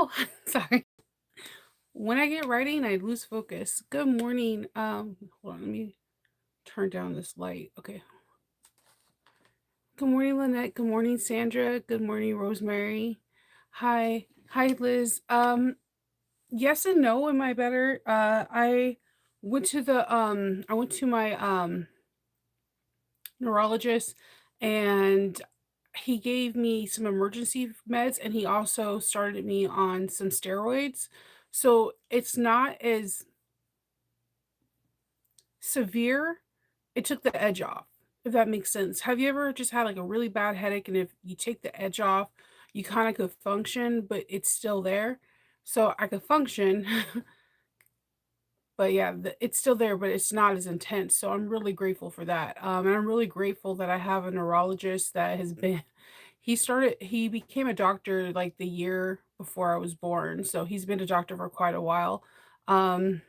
Oh, sorry. When I get writing, I lose focus. Good morning. Hold on, let me turn down this light. Okay. Good morning, Lynette. Good morning, Sandra. Good morning, Rosemary. Hi, Liz. Yes and no. Am I better? I went to my neurologist, and he gave me some emergency meds, and he also started me on some steroids. So it's not as severe. It took the edge off, if that makes sense. Have you ever just had like a really bad headache, and if you take the edge off, you kind of could function, but it's still there? So I could function, but yeah, it's still there, but it's not as intense. So I'm really grateful for that. And I'm really grateful that I have a neurologist that has been, he became a doctor like the year before I was born. So he's been a doctor for quite a while. Um,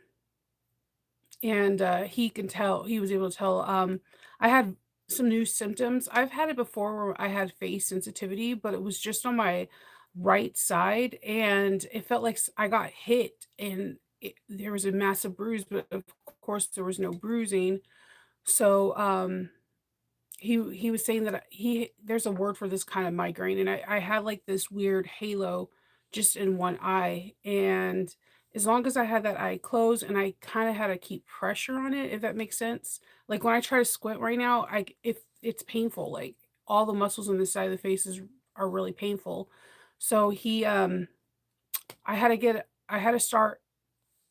and he was able to tell. I had some new symptoms. I've had it before where I had face sensitivity, but it was just on my right side, and it felt like I got hit, and there was a massive bruise, but of course there was no bruising. So he was saying that he there's a word for this kind of migraine, and I had like this weird halo just in one eye, and as long as I had that eye closed, and I kind of had to keep pressure on it, if that makes sense. Like when I try to squint right now, if it's painful, like all the muscles on this side of the face are really painful. So I had to start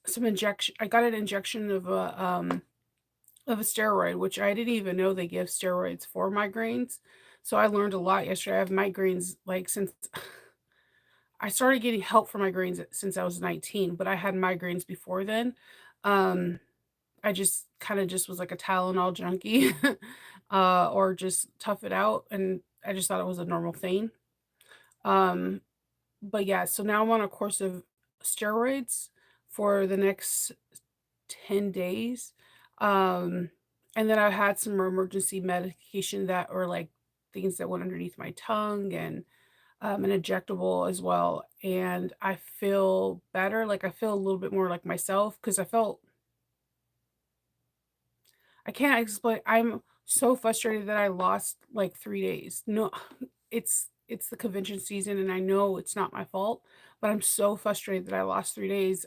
some injection. I got an injection of a steroid, which I didn't even know they give steroids for migraines. So I learned a lot yesterday. I have migraines like since I started getting help for migraines since I was 19, but I had migraines before then. Um, I just kind of just was like a Tylenol junkie, or just tough it out, and I just thought it was a normal thing. Um, but yeah, so now I'm on a course of steroids for the next 10 days. Um, and then I had some emergency medication that or like things that went underneath my tongue, and an injectable as well. And I feel better. Like I feel a little bit more like myself because I can't explain. I'm so frustrated that I lost like 3 days. No, it's the convention season, and I know it's not my fault, but I'm so frustrated that I lost 3 days.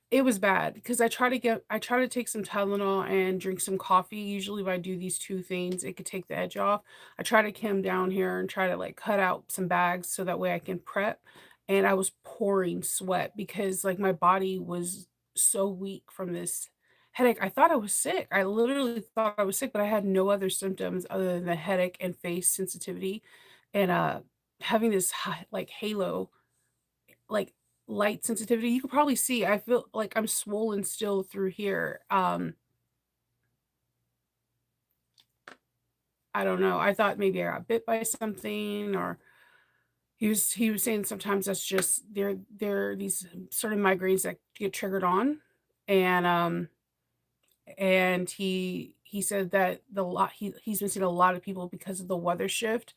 It was bad because I try to take some Tylenol and drink some coffee. Usually if I do these 2 things, it could take the edge off. I try to come down here and try to, like, cut out some bags so that way I can prep, and I was pouring sweat because, like, my body was so weak from this headache. I thought I was sick. I literally thought I was sick, but I had no other symptoms other than the headache and face sensitivity, and, having this like, halo like, light sensitivity. You could probably see I feel like I'm swollen still through here. I don't know. I thought maybe I got bit by something, or he was saying sometimes that's just there are these certain migraines that get triggered on, and he said that he's been seeing a lot of people because of the weather shift,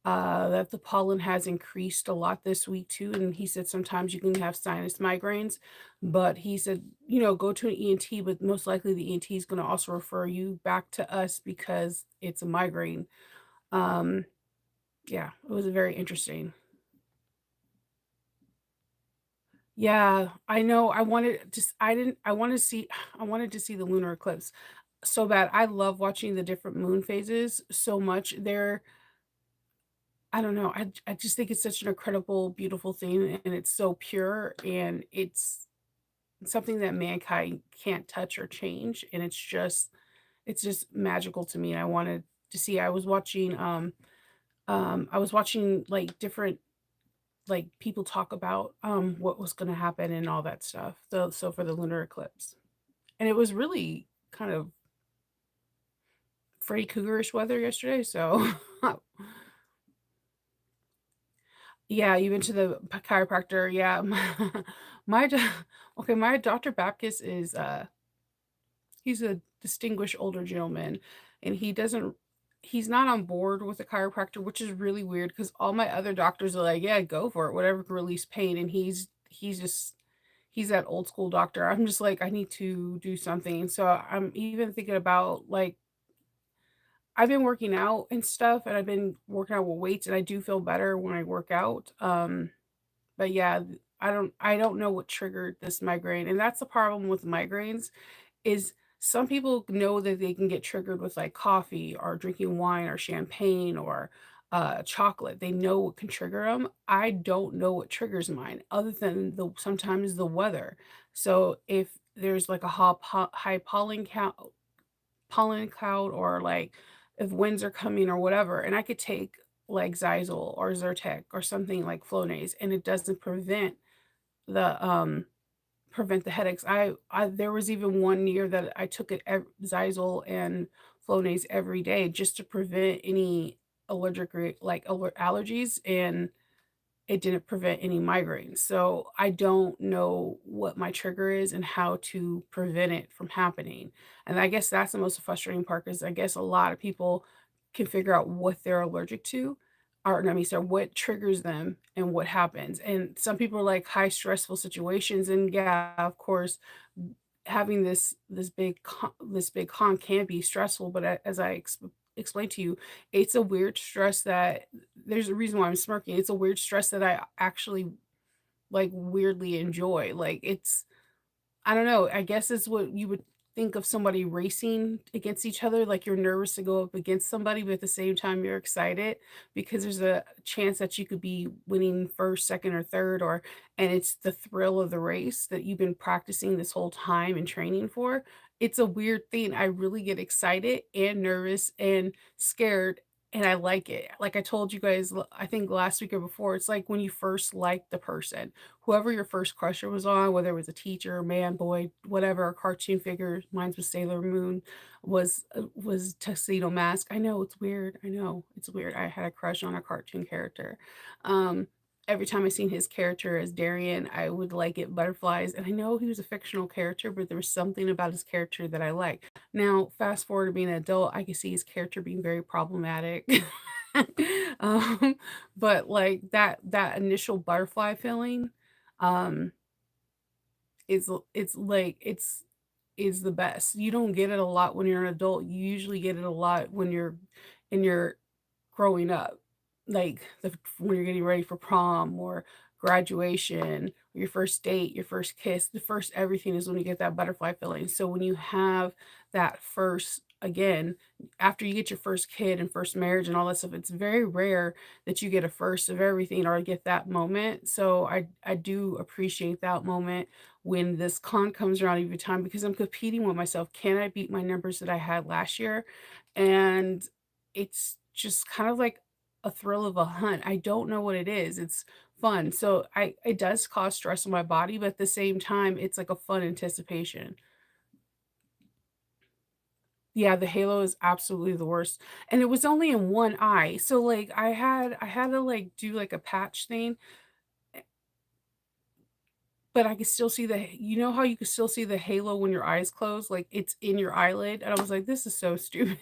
that the pollen has increased a lot this week too, and he said sometimes you can have sinus migraines, but he said, go to an ENT, but most likely the ENT is going to also refer you back to us because it's a migraine. Um, yeah, it was very interesting. Yeah, I know. I wanted to see I wanted to see the lunar eclipse so bad. I love watching the different moon phases so much. I don't know. I just think it's such an incredible, beautiful thing, and it's so pure, and it's something that mankind can't touch or change, and it's just magical to me. And I wanted to see. I was watching like different like people talk about what was going to happen and all that stuff. So for the lunar eclipse, and it was really kind of Freddy Cougarish weather yesterday. So yeah, you went to the chiropractor. Yeah. My do okay, my Doctor Baptist is, he's a distinguished older gentleman, and he doesn't he's not on board with a chiropractor, which is really weird because all my other doctors are like, yeah, go for it, whatever can release pain. And he's just he's that old school doctor. I'm just like, I need to do something. So I'm even thinking about like I've been working out and stuff, and I've been working out with weights, and I do feel better when I work out. But yeah, I don't know what triggered this migraine, and that's the problem with migraines is some people know that they can get triggered with like coffee or drinking wine or champagne or chocolate. They know what can trigger them. I don't know what triggers mine other than the sometimes the weather. So if there's like a high pollen cloud or like if winds are coming or whatever, and I could take like Zysol or Zyrtec or something like Flonase, and it doesn't the prevent the headaches. I there was even one year that I took Zysol and Flonase every day just to prevent any allergies, and it didn't prevent any migraines. So I don't know what my trigger is and how to prevent it from happening. And I guess that's the most frustrating part because I guess a lot of people can figure out what they're allergic to, or let me say what triggers them and what happens. And some people are like high stressful situations. And yeah, of course, having this big con can be stressful, but as I explained to you, it's a weird stress that there's a reason why I'm smirking. It's a weird stress that I actually like weirdly enjoy. Like it's I don't know. I guess it's what you would think of somebody racing against each other. Like you're nervous to go up against somebody, but at the same time you're excited because there's a chance that you could be winning first, second, or third, or and it's the thrill of the race that you've been practicing this whole time and training for. It's a weird thing. I really get excited and nervous and scared. And I like it. Like I told you guys, I think last week or before, it's like when you first like the person whoever your first crusher was on, whether it was a teacher, man, boy, whatever, a cartoon figure. Mine was Sailor Moon, was Tuxedo Mask. I know it's weird. I know it's weird. I had a crush on a cartoon character. Um, every time I seen his character as Darian, I would like get butterflies. And I know he was a fictional character, but there was something about his character that I liked. Now, fast forward to being an adult, I can see his character being very problematic. um, but like that initial butterfly feeling um, it's the best. You don't get it a lot when you're an adult. You usually get it a lot when you're in your growing up, like when you're getting ready for prom or graduation, or your first date, your first kiss, the first everything is when you get that butterfly feeling. So when you have that first, again, after you get your first kid and first marriage and all that stuff, it's very rare that you get a first of everything or get that moment. So I do appreciate that moment when this con comes around every time because I'm competing with myself. Can I beat my numbers that I had last year? And it's just kind of like a thrill of a hunt. I don't know what it is. It's fun. So I it does cause stress on my body, but at the same time, it's like a fun anticipation. Yeah, the halo is absolutely the worst. And it was only in one eye. So like I had to like do like a patch thing, eh, but I could still see you know how you could still see the halo when your eyes close? Like it's in your eyelid. And I was like, this is so stupid.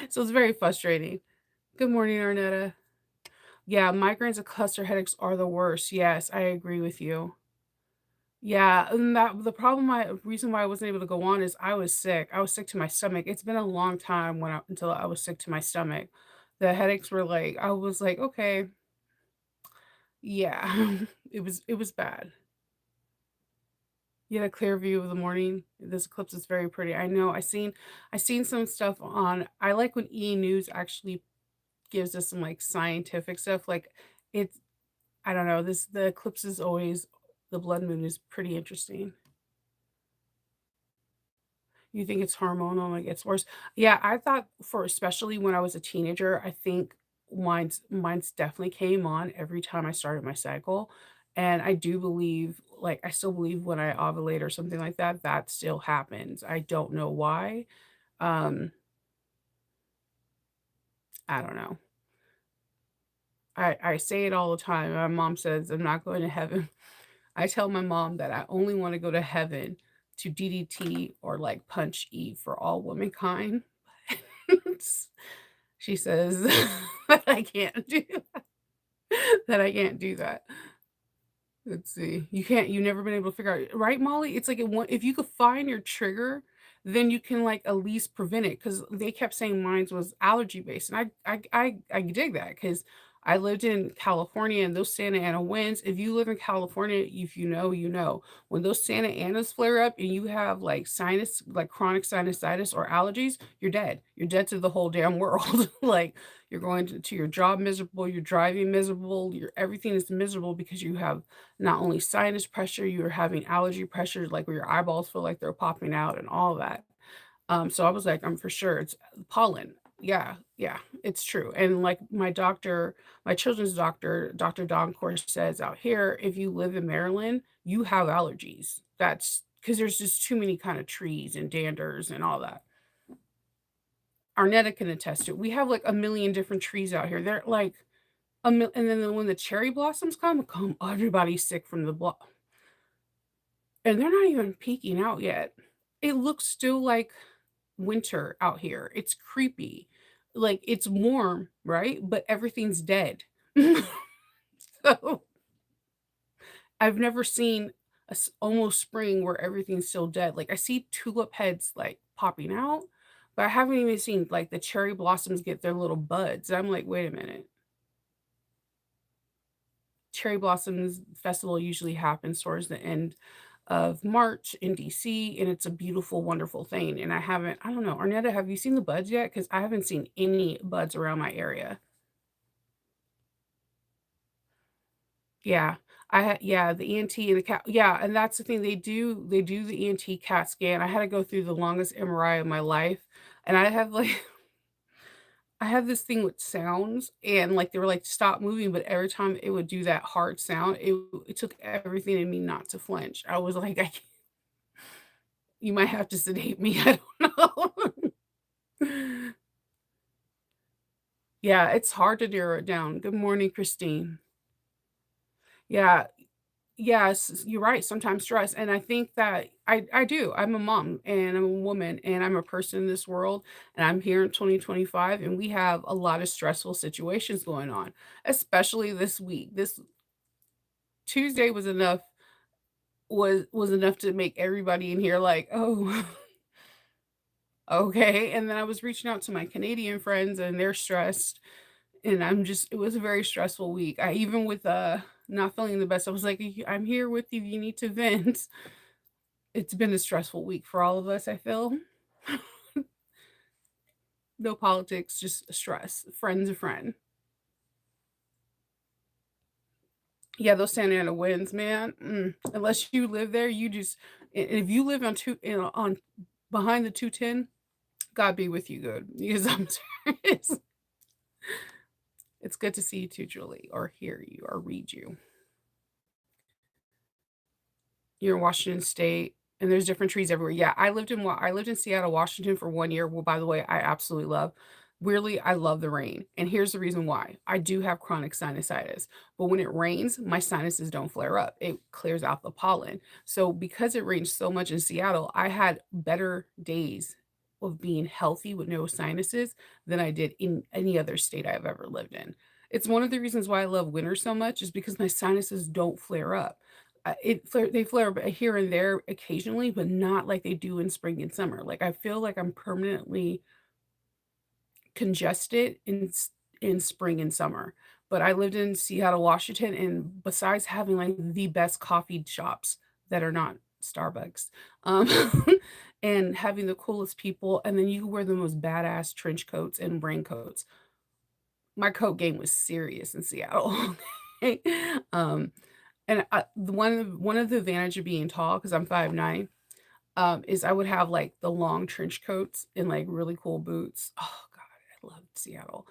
So it's very frustrating. Good morning, Arnetta. Yeah, migraines and cluster headaches are the worst. Yes, I agree with you. Yeah, and that the problem I reason why I wasn't able to go on is I was sick. I was sick to my stomach. It's been a long time until I was sick to my stomach. The headaches were like I was like, okay, yeah. It was bad. You had a clear view of the morning. This eclipse is very pretty. I know. I seen some stuff on I like when E! News actually gives us some like scientific stuff. Like it's I don't know, the eclipse is always the blood moon is pretty interesting. You think it's hormonal and it gets worse? Yeah, I thought for especially when I was a teenager, I think mine's definitely came on every time I started my cycle. And I do believe, like, I still believe when I ovulate or something like that, that still happens. I don't know why. Um, I don't know. I say it all the time. My mom says I'm not going to heaven. I tell my mom that I only want to go to heaven to DDT or like punch Eve for all womankind. She says that I can't do that I can't do that. Let's see. You've never been able to figure out, right, Molly? It's like if you could find your trigger, then you can like at least prevent it. Because they kept saying mine was allergy based, and I dig that because I lived in California and those Santa Ana winds. If you live in California, if you know, you know when those Santa Anas flare up and you have like sinus, like chronic sinusitis or allergies, you're dead. You're dead to the whole damn world. Like you're going to your job miserable, you're driving miserable, your everything is miserable because you have not only sinus pressure, you're having allergy pressure, like where your eyeballs feel like they're popping out and all that. So I was like, I'm for sure it's pollen. Yeah, yeah, it's true. And like my doctor, my children's doctor, Dr. Don Course says out here, if you live in Maryland, you have allergies. That's because there's just too many kind of trees and danders and all that. Arnetta can attest to it. We have like a million different trees out here. They're like and then when the cherry blossoms come, everybody's sick from the and they're not even peeking out yet. It looks still like winter out here. It's creepy. Like it's warm, right? But everything's dead. So I've never seen almost spring where everything's still dead. Like I see tulip heads like popping out, but I haven't even seen like the cherry blossoms get their little buds. I'm like, wait a minute. Cherry Blossoms Festival usually happens towards the end of March in DC, and it's a beautiful, wonderful thing. And I don't know, Arnetta, have you seen the buds yet? Because I haven't seen any buds around my area. Yeah. Yeah, the ENT and the cat. Yeah, and that's the thing. They do the ENT CAT scan. I had to go through the longest MRI of my life. And I have like I have this thing with sounds and like they were like stop moving, but every time it would do that hard sound, it took everything in me not to flinch. I was like, you might have to sedate me. I don't know. Yeah, it's hard to narrow it down. Good morning, Christine. Yeah, yes, you're right. Sometimes stress. And I think that I do. I'm a mom and I'm a woman and I'm a person in this world. And I'm here in 2025 and we have a lot of stressful situations going on, especially this week. This Tuesday was enough to make everybody in here like, oh, okay. And then I was reaching out to my Canadian friends and they're stressed. And it was a very stressful week. I even with not feeling the best, I was like, I'm here with you. You need to vent. It's been a stressful week for all of us, I feel. No politics, just stress. Friend's a friend. Yeah, those Santa Ana winds, man. Unless you live there, if you live on on behind the 210, God be with you, good. Because I'm serious. It's good to see you too, Julie, or hear you, or read you. You're in Washington State, and there's different trees everywhere. Yeah, I lived in Seattle, Washington for 1 year. Well, by the way, I absolutely love. Weirdly, I love the rain, and here's the reason why. I do have chronic sinusitis, but when it rains, my sinuses don't flare up. It clears out the pollen. So because it rains so much in Seattle, I had better days of being healthy with no sinuses than I did in any other state I've ever lived in. It's one of the reasons why I love winter so much is because my sinuses don't flare up. They flare up here and there occasionally, but not like they do in spring and summer. Like, I feel like I'm permanently congested in spring and summer. But I lived in Seattle, Washington, and besides having, like, the best coffee shops that are not Starbucks, um, and having the coolest people, and then you can wear the most badass trench coats and raincoats. My coat game was serious in Seattle. Um, and one of the advantage of being tall, because 'cause I'm 5'9", is I would have, like, the long trench coats and, like, really cool boots. Oh god, I loved Seattle.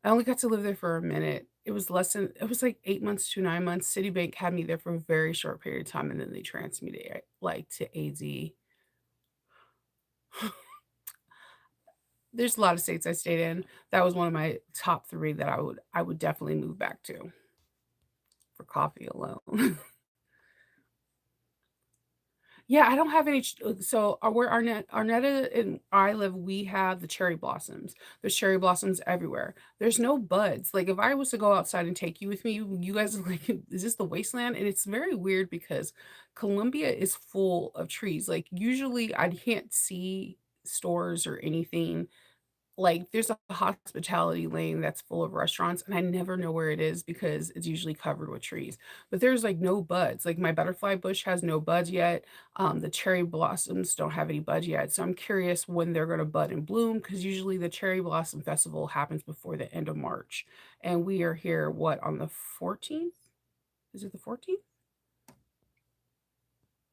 I only got to live there for a minute. It was, like, 8 months to 9 months. Citibank had me there for a very short period of time, and then they transferred me to, like, to AZ. There's a lot of states I stayed in. That was one of my top 3 that I would definitely move back to for coffee alone. Yeah, I don't have any so, where Arnetta and I live, we have the cherry blossoms. There's cherry blossoms everywhere. There's no buds. Like, if I was to go outside and take you with me, you guys are like, "Is this the wasteland?" And it's very weird because Colombia is full of trees. Like, usually, I can't see stores or anything like, there's a hospitality lane that's full of restaurants, and I never know where it is because it's usually covered with trees. But there's, like, no buds. Like, my butterfly bush has no buds yet. The cherry blossoms don't have any buds yet. So I'm curious when they're gonna bud and bloom because usually the cherry blossom festival happens before the end of March. And we are here, what, on the 14th? Is it the 14th?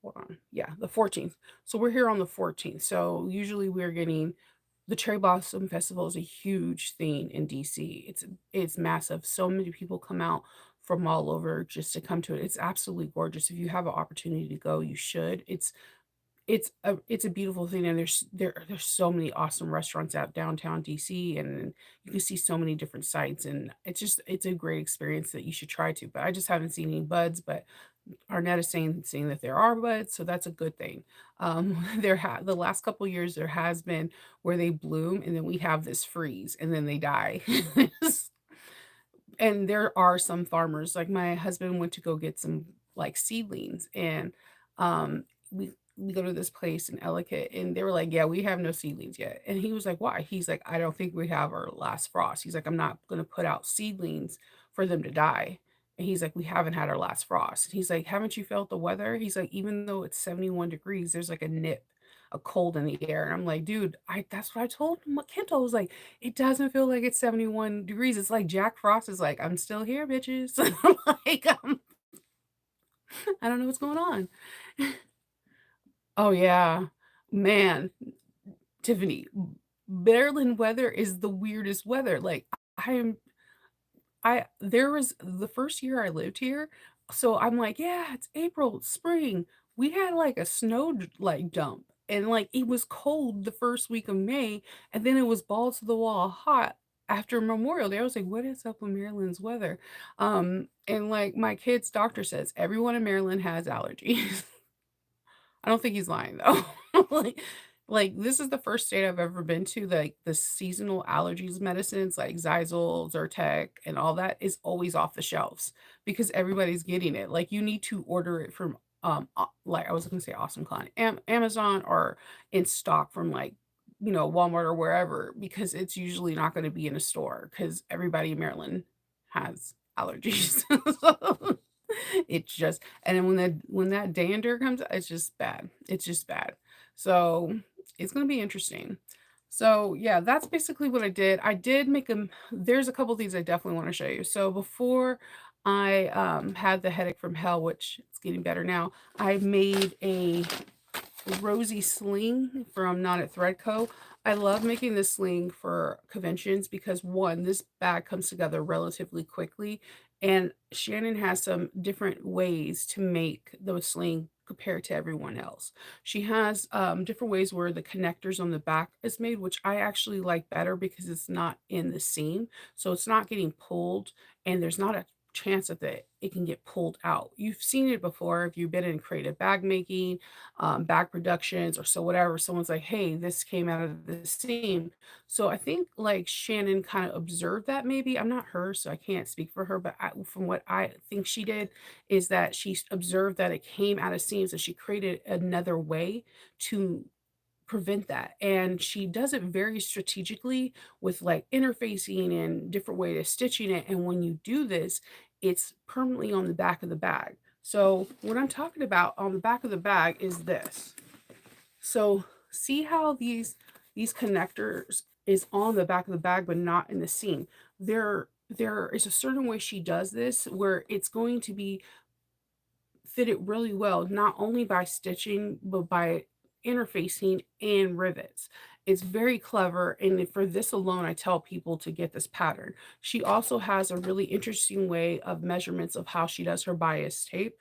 Hold on. Yeah, the 14th. So we're here on the 14th. So usually we're getting the Cherry Blossom Festival is a huge thing in DC. It's massive. So many people come out from all over just to come to it. It's absolutely gorgeous. If you have an opportunity to go, you should. It's a beautiful thing, and there's so many awesome restaurants out downtown DC, and you can see so many different sites, and it's a great experience that you should try to. But I just haven't seen any buds, but Arnett is saying that there are buds, so that's a good thing. The last couple years there has been where they bloom and then we have this freeze and then they die. And there are some farmers, like my husband went to go get some like seedlings and we go to this place in Ellicott and they were like, "Yeah, we have no seedlings yet." And he was like, "Why?" He's like, "I don't think we have our last frost." He's like, "I'm not gonna put out seedlings for them to die." And he's like, "We haven't had our last frost." He's like, "Haven't you felt the weather?" He's like, "Even though it's 71 degrees, there's like a nip, a cold in the air." And I'm like, "Dude, I that's what I told him. What Kento was like, it doesn't feel like it's 71 degrees. It's like Jack Frost is like, I'm still here, bitches." I'm like, I don't know what's going on. Oh yeah. Man, Tiffany, Maryland weather is the weirdest weather. Like I am I there was the first year I lived here, so I'm like, "Yeah, it's April, it's spring." We had, like, a snow like, dump, and, like, it was cold the first week of May, and then it was balls to the wall hot after Memorial Day. I was like, "What is up with Maryland's weather?" And, like, my kid's doctor says everyone in Maryland has allergies. I don't think he's lying though. Like this is the first state I've ever been to, like, the seasonal allergies medicines like Zyrtec, Zyrtec, and all that is always off the shelves because everybody's getting it. Like, you need to order it from, like, I was gonna say Awesome Con, Amazon or in stock from, like, Walmart or wherever because it's usually not gonna be in a store because everybody in Maryland has allergies. So it's just and then when that dander comes, it's just bad. It's just bad. So, it's gonna be interesting. So, yeah, that's basically what I did. I did make a there's a couple things I definitely wanna show you. So, before I, had the headache from hell, which it's getting better now, I made a rosy sling from Knottedthreadsco. I love making this sling for conventions because one, this bag comes together relatively quickly, and Shannon has some different ways to make the sling compared to everyone else. She has different ways where the connectors on the back is made, which I actually like better because it's not in the seam, so it's not getting pulled, and there's not a chance that it can get pulled out. You've seen it before if you've been in creative bag making back productions or so whatever. Someone's like, "Hey, this came out of the seam." So I think like Shannon kind of observed that maybe. I'm not her, so I can't speak for her, but from what I think she did is that she observed that it came out of seams and she created another way to prevent that. And she does it very strategically with like interfacing and different way of stitching it. And when you do this, it's permanently on the back of the bag. So what I'm talking about on the back of the bag is this. So see how these connectors is on the back of the bag but not in the seam. There is a certain way she does this where it's going to be fitted really well, not only by stitching, but by interfacing and rivets. it's very clever, and for this alone, I tell people to get this pattern. She also has a really interesting way of measurements of how she does her bias tape,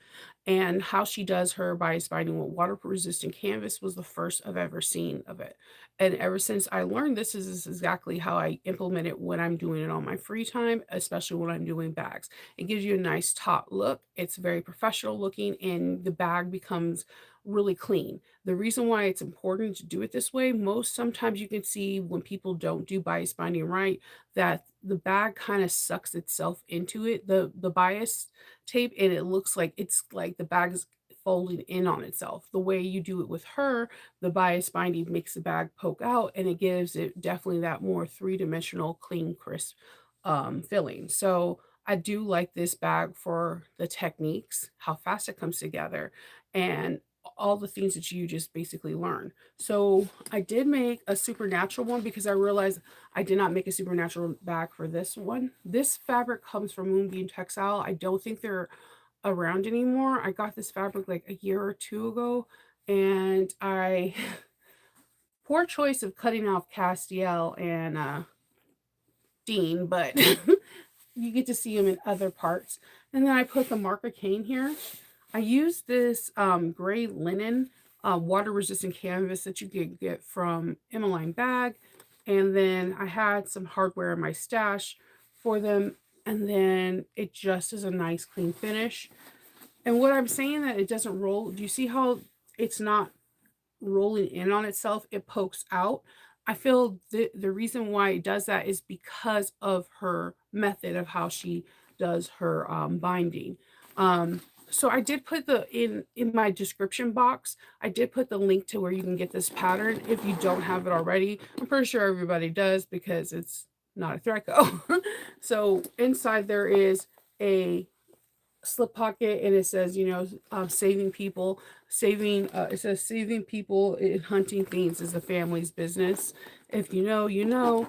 and how she does her bias binding with waterproof resistant canvas was the first I've ever seen of it. And ever since I learned this is exactly how I implement it when I'm doing it on my free time, especially when I'm doing bags. It gives you a nice top look. It's very professional looking, and the bag becomes really clean. The reason why it's important to do it this way, most sometimes you can see when people don't do bias binding right, that the bag kind of sucks itself into it, the bias tape, and it looks like it's like the bag is folding in on itself. The way you do it with her, the bias binding makes the bag poke out, and it gives it definitely that more three-dimensional, clean, crisp filling. So I do like this bag for the techniques, how fast it comes together, and all the things that you just basically learn. So I did make a supernatural one because I realized I did not make a supernatural bag for this one. This fabric comes from Moonbeam Textile. I don't think they're around anymore. I got this fabric like a year or two ago, and I poor choice of cutting off Castiel and Dean, but you get to see them in other parts. And then I put the marker cane here. I used this gray linen water resistant canvas that you can get from Emmeline Bag. And then I had some hardware in my stash for them. And then it just is a nice clean finish. And what I'm saying that it doesn't roll, do you see how it's not rolling in on itself? It pokes out. I feel the reason why it does that is because of her method of how she does her binding. Um, so I did put the in my description box. I did put the link to where you can get this pattern if you don't have it already. I'm pretty sure everybody does because it's not a Threadco. So inside there is a slip pocket, and it says, saving people, it says saving people in hunting things is a family's business. If you know, you know.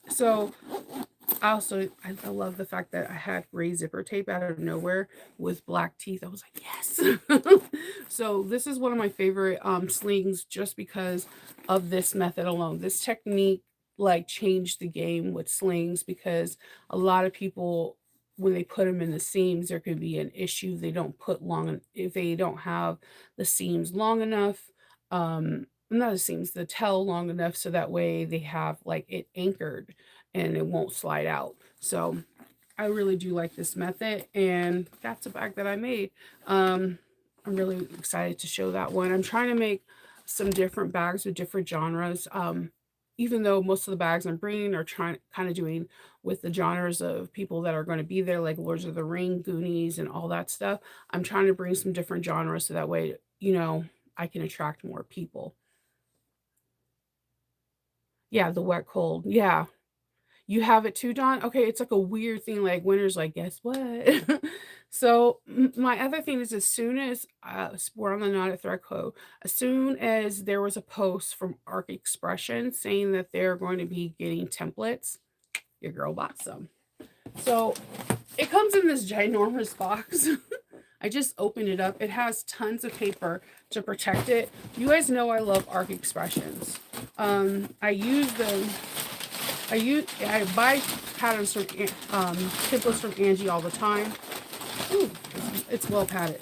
So I love the fact that I had gray zipper tape out of nowhere with black teeth. I was like, yes. So this is one of my favorite slings just because of this method alone. This technique like changed the game with slings because a lot of people, when they put them in the seams, there could be an issue. They don't put long if they don't have the seams long enough. Not the seams, the tail long enough so that way they have like it anchored and it won't slide out. So I really do like this method, and that's a bag that I made. I'm really excited to show that one. I'm trying to make some different bags with different genres. Even though most of the bags I'm bringing are trying kind of doing with the genres of people that are going to be there, like Lords of the Ring, Goonies, and all that stuff. I'm trying to bring some different genres so that way, I can attract more people. Yeah, the wet cold. Yeah. You have it too, Don? Okay, it's like a weird thing, like, winter's like, "Guess what?" So, my other thing is as soon as, we're on the Knotted Thread Code, as soon as there was a post from Arc Expression saying that they're going to be getting templates, your girl bought some. So, it comes in this ginormous box. I just opened it up. It has tons of paper to protect it. You guys know I love Arc Expressions. I use them I buy patterns from templates from Angie all the time. Ooh, it's well padded.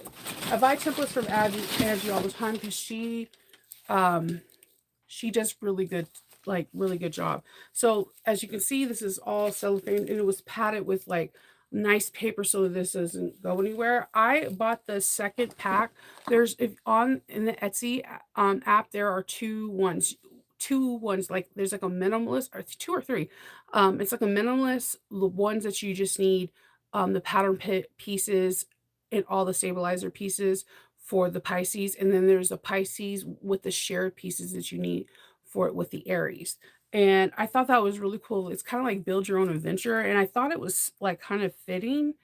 I buy templates from Angie all the time because she does really good job. So as you can see, this is all cellophane, and it was padded with like nice paper so this doesn't go anywhere. I bought the second pack. There's if on in the Etsy app there are two ones, like there's like a minimalist or two or three. It's like a minimalist, the ones that you just need the pattern pieces and all the stabilizer pieces for the Pisces, and then there's the Pisces with the shared pieces that you need for it with the Aries. And I thought that was really cool. It's kind of like build your own adventure, and I thought it was like kind of fitting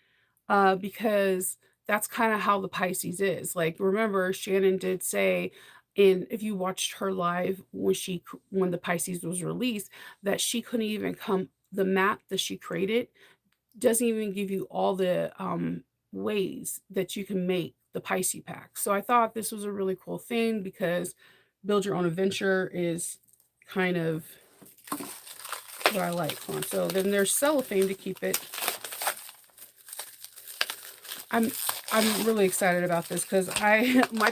because that's kind of how the Pisces is. Like, remember, Shannon did say, in if you watched her live when when the Pisces was released, that she couldn't even come. The map that she created doesn't even give you all the ways that you can make the Pisces pack. So I thought this was a really cool thing because build your own adventure is kind of what I like. So then there's cellophane to keep it. I'm I'm really excited about this because I my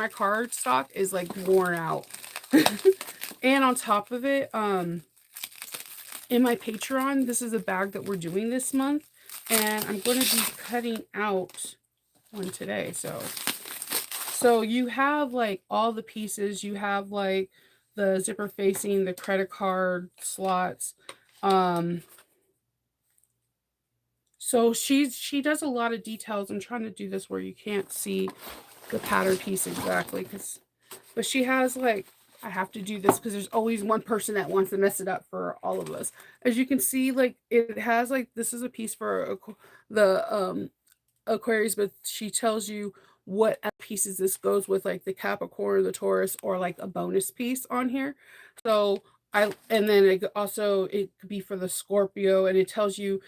card stock is like worn out. And on top of it, in my Patreon, this is a bag that we're doing this month, and I'm going to be cutting out one today. So you have like all the pieces. You have like the zipper facing, the credit card slots. Um, so she does a lot of details. I'm trying to do this where you can't see the pattern piece exactly, but she has like, I have to do this because there's always one person that wants to mess it up for all of us. As you can see, like it has like, this is a piece for the Aquarius, but she tells you what pieces this goes with, like the Capricorn, the Taurus, or like a bonus piece on here. So and then it could be for the Scorpio, and it tells you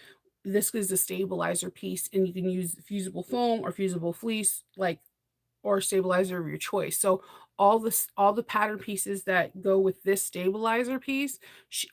this is the stabilizer piece, and you can use fusible foam or fusible fleece, like, or stabilizer of your choice. So all the pattern pieces that go with this stabilizer piece,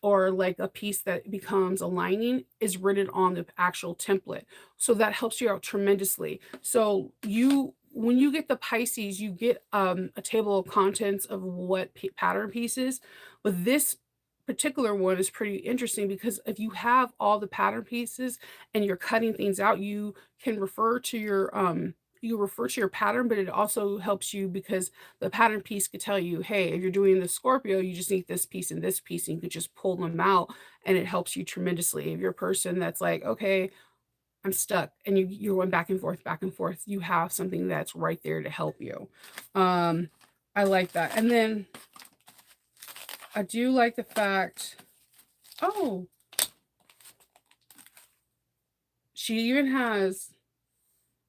or like a piece that becomes a lining, is written on the actual template. So that helps you out tremendously. So when you get the Pisces, you get a table of contents of what pattern pieces. But this particular one is pretty interesting because if you have all the pattern pieces and you're cutting things out, can refer to you refer to your pattern, but it also helps you because the pattern piece could tell you, hey, if you're doing the Scorpio, you just need this piece and this piece, and you could just pull them out, and it helps you tremendously. If you're a person that's like, okay, I'm stuck, and you're going back and forth, you have something that's right there to help you. Um, I like that. And then I do like the fact, oh, she even has,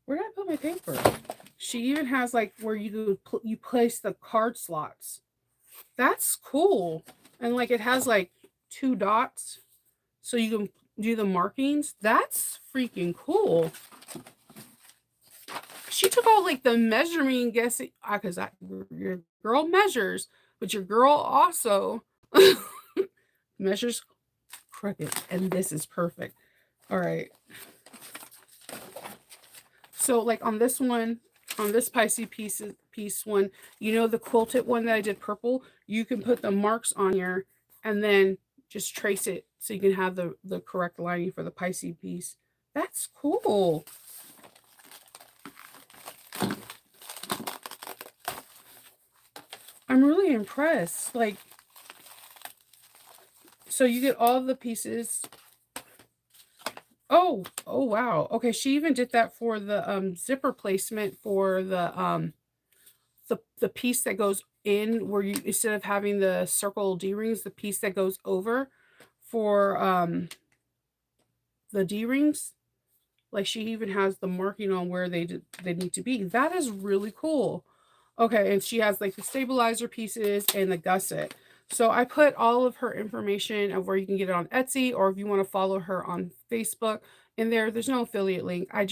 where did I put my paper? She even has like where you place the card slots. That's cool. And like it has like two dots so you can do the markings. That's freaking cool. She took out like the measuring, guessing, because your girl measures, but your girl also measures crooked, and this is perfect. All right. So like on this one, on this Pisces piece one, the quilted one that I did purple, you can put the marks on here and then just trace it so you can have the correct lining for the Pisces piece. That's cool. I'm really impressed. Like, so you get all the pieces. Oh wow. Okay, she even did that for the zipper placement for the piece that goes in, where you, instead of having the circle D-rings, the piece that goes over for the D-rings. Like she even has the marking on where they need to be. That is really cool. Okay, and she has like the stabilizer pieces and the gusset. So I put all of her information of where you can get it on Etsy, or if you want to follow her on Facebook in there. There's no affiliate link. I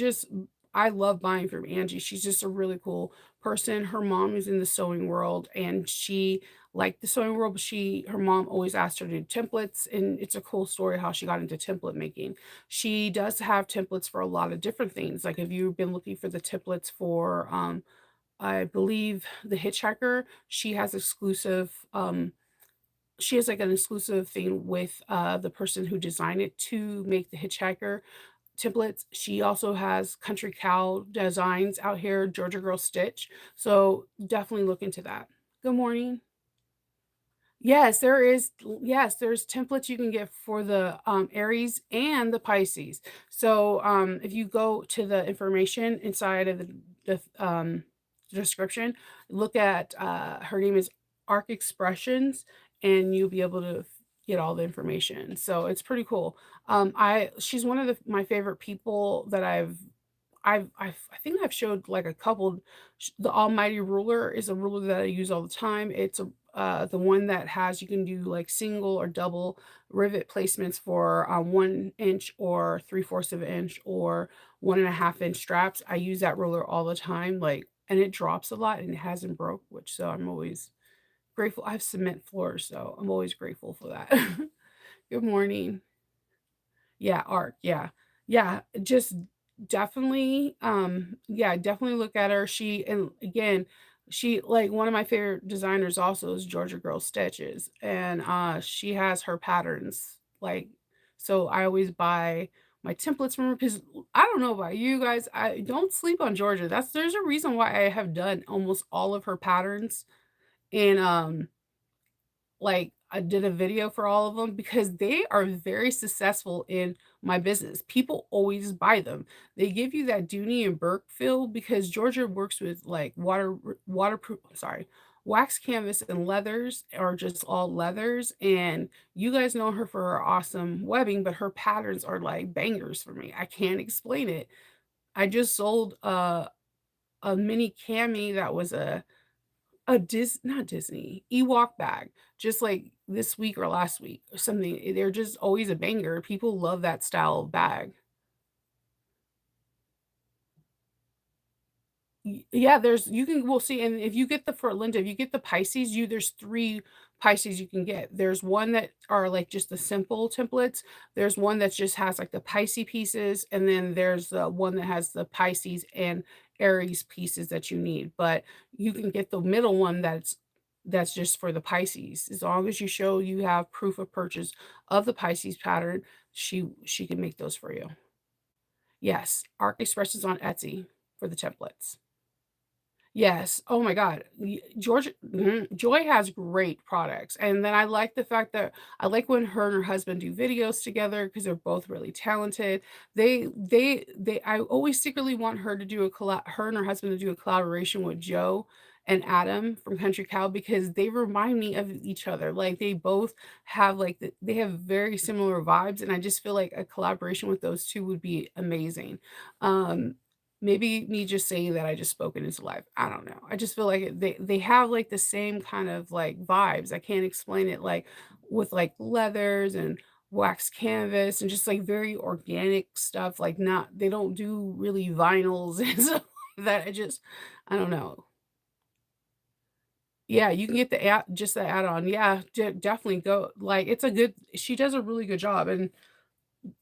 love buying from Angie. She's just a really cool person. Her mom is in the sewing world, and she liked the sewing world, but her mom always asked her to do templates, and it's a cool story how she got into template making. She does have templates for a lot of different things. Like if you've been looking for the templates for I believe the Hitchhiker, she has like an exclusive thing with the person who designed it to make the Hitchhiker templates. She also has Country Cow designs out here, Georgia Girl Stitch. So definitely look into that. Good morning. Yes, there is. Yes, there's templates you can get for the Aries and the Pisces. So if you go to the information inside of the description, look at her name is Arc Expressions, and you'll be able to get all the information. So it's pretty cool. She's one of my favorite people that I think I've showed like a couple. The Almighty Ruler is a ruler that I use all the time. It's the one that has, you can do like single or double rivet placements for 1 inch or 3/4 of an inch or 1.5 inch straps. I use that ruler all the time, like, and it drops a lot and it hasn't broke, which so I'm always Grateful I have cement floors, so I'm always grateful for that. Good morning. Yeah, art, yeah. Yeah, just definitely, yeah, definitely look at her. She and again, she like, one of my favorite designers also is Georgia Girl Stitches, and, she has her patterns, like so I always buy my templates from her because I don't know about you guys, I don't sleep on Georgia. There's a reason why I have done almost all of her patterns, and, like, I did a video for all of them because they are very successful in my business. People always buy them. They give you that Dooney and Burke feel because Georgia works with, like, waterproof sorry, wax canvas and leathers or just all leathers, and you guys know her for her awesome webbing, but her patterns are, like, bangers for me. I can't explain it. I just sold a mini cami that was a not Disney, Ewok bag, just like this week or last week or something. They're just always a banger. People love that style of bag. Yeah, there's you can we'll see, and if you get the for Linda, if you get the Pisces, there's 3 Pisces you can get. There's one that are, like, just the simple templates, there's one that just has, like, the Pisces pieces, and then there's the one that has the Pisces and Aries pieces that you need, but you can get the middle one that's just for the Pisces. As long as you show you have proof of purchase of the Pisces pattern, she can make those for you. Yes, Arc Express is on Etsy for the templates. Yes. Oh my god. Joy has great products, and then I like the fact that I like when her and her husband do videos together because 'cause they're both really talented. They I always secretly want her to do a collab her and her husband to do a collaboration with Joe and Adam from Country Cow because they remind me of each other. Like, they both have, like, they have very similar vibes, and I just feel like a collaboration with those 2 would be amazing. Um Maybe me just saying that I just spoke it into life. I don't know. I just feel like they have, like, the same kind of, like, vibes. I can't explain it, like, with, like, leathers and wax canvas and just, like, very organic stuff, like, not they don't do really vinyls and stuff like that. I don't know. Yeah, you can get the add just the add-on. Yeah, definitely go like, it's a good she does a really good job, and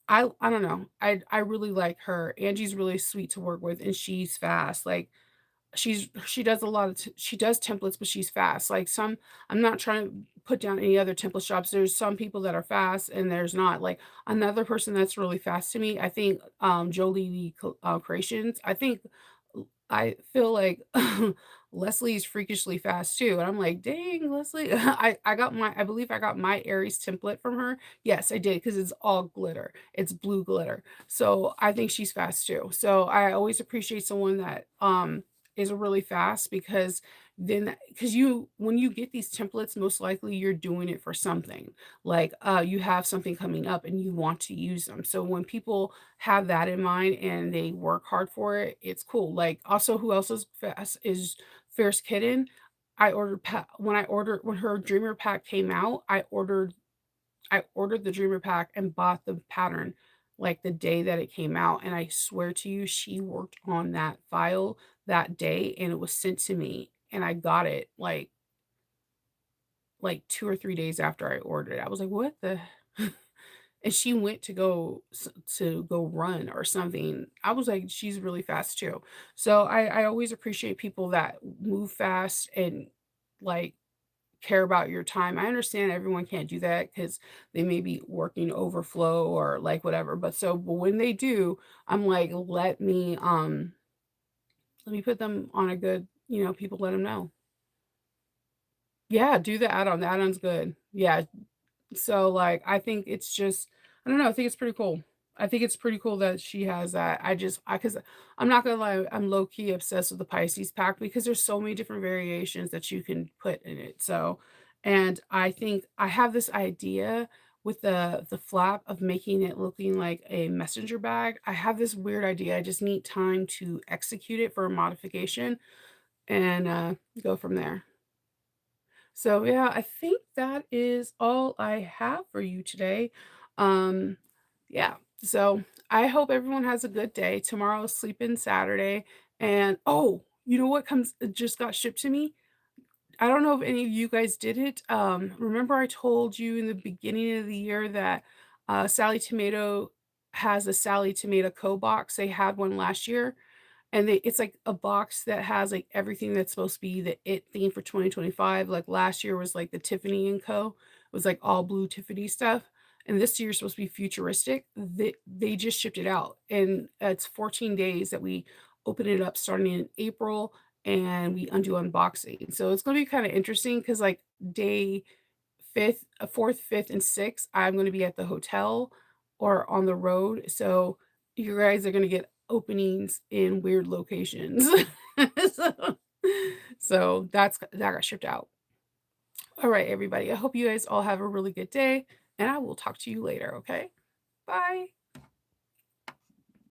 I don't know. I really like her. Angie's really sweet to work with, and she's fast. Like, she does a lot of she does templates, but she's fast. Like, some I'm not trying to put down any other template shops. There's some people that are fast and there's not. Like, another person that's really fast to me, I think, Jolie Lee Creations. I feel like Leslie is freakishly fast too. And I'm like, dang, Leslie. I believe I got my Aries template from her. Yes, I did because it's all glitter. It's blue glitter. So I think she's fast too. So I always appreciate someone that is really fast because you when you get these templates, most likely you're doing it for something. Like, you have something coming up and you want to use them. So when people have that in mind and they work hard for it, it's cool. Like, also, who else is fast is Fierce Kitten. When her Dreamer pack came out, I ordered the Dreamer pack and bought the pattern, like, the day that it came out, and I swear to you, she worked on that file that day, and it was sent to me, and I got it, like 2 or 3 days after I ordered it. I was like, "What the" and she went to go run or something. I was like, "She's really fast too." So I always appreciate people that move fast and, like, care about your time. I understand everyone can't do that because they may be working overflow or, like, whatever, but when they do, I'm like, let me put them on a good people let them know. Yeah, do the add-on. The add-on's good. Yeah, so, like, I think it's just I don't know, I think it's pretty cool. I think it's pretty cool that she has that. Because I'm not gonna lie, I'm low key obsessed with the Pisces pack because there's so many different variations that you can put in it. So, and I think I have this idea with the flap of making it looking like a messenger bag. I have this weird idea. I just need time to execute it for a modification and go from there. So yeah, I think that is all I have for you today. Um, yeah. So I hope everyone has a good day. Tomorrow's sleep in Saturday. And oh, you know what comes just got shipped to me? I don't know if any of you guys did it. Remember I told you in the beginning of the year that, Sally Tomato has a Sally Tomato Co. box. They had one last year, and it's like a box that has, like, everything that's supposed to be the it theme for 2025. Like, last year was, like, the Tiffany& and Co. It was, like, all blue Tiffany stuff, and this year's supposed to be futuristic. They just shipped it out, and it's 14 days that we open it up starting in April, and we undo unboxing. So it's gonna be kinda interesting interesting because like, day 5th 4th, 5th, and 6th, I'm gonna be at the hotel or on the road, so you guys are gonna get openings in weird locations. So that got shipped out. Alright, everybody, I hope you guys all have a really good day, and I will talk to you later, okay? Bye.